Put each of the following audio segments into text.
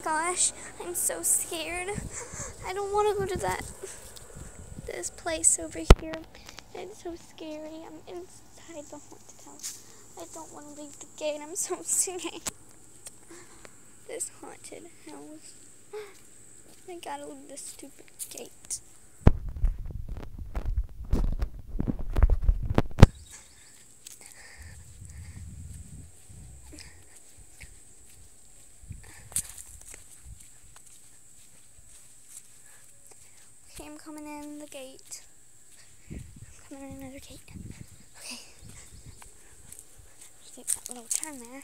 gosh, I'm so scared. I don't want to go to this place over here. It's so scary. I'm inside the haunted house. I don't want to leave the gate. I'm so scared. This haunted house. I gotta leave this stupid gate. Okay, I'm coming in the gate. I'm coming in another gate. Okay. Just take that little turn there.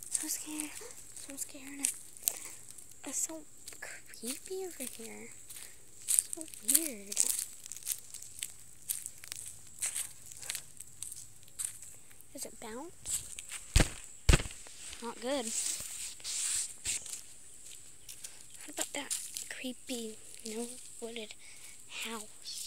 So scared. So scared. It's so creepy over here. So weird. Does it bounce? Not good. What about that creepy, wooded house?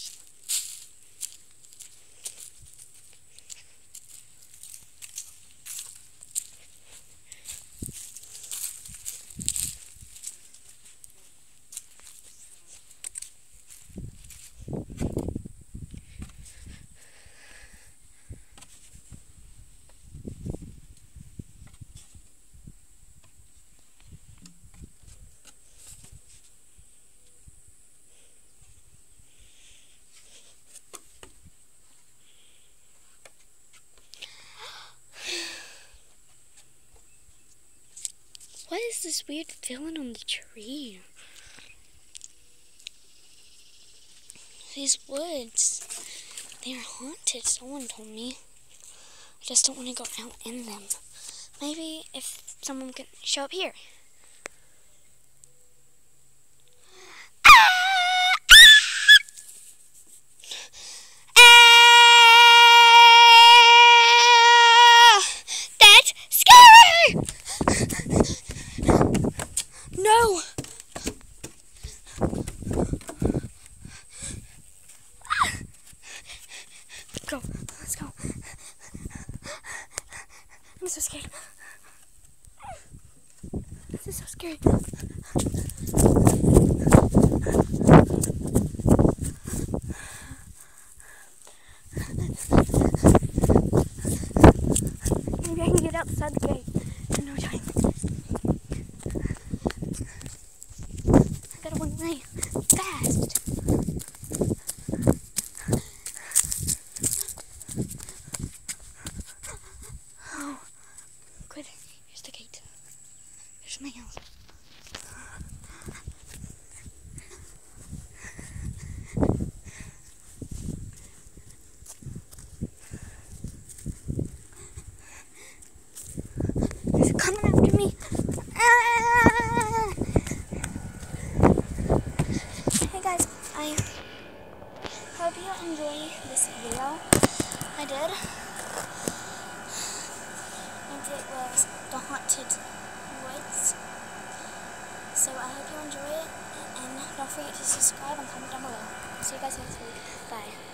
What is this weird feeling on the tree? These woods, they are haunted, someone told me. I just don't want to go out in them. Maybe if someone could show up here. That's scary! No! Go, let's go. I'm so scared. This is so scary. Maybe I can get outside the gate in no time. I gotta run away fast. Oh, good. Here's the gate. Here's my house. It's coming after me. Ah! Hey guys, I hope you enjoy this video. I did. And it was the haunted woods. So I hope you enjoy it. And don't forget to subscribe and comment down below. See you guys next week. Bye.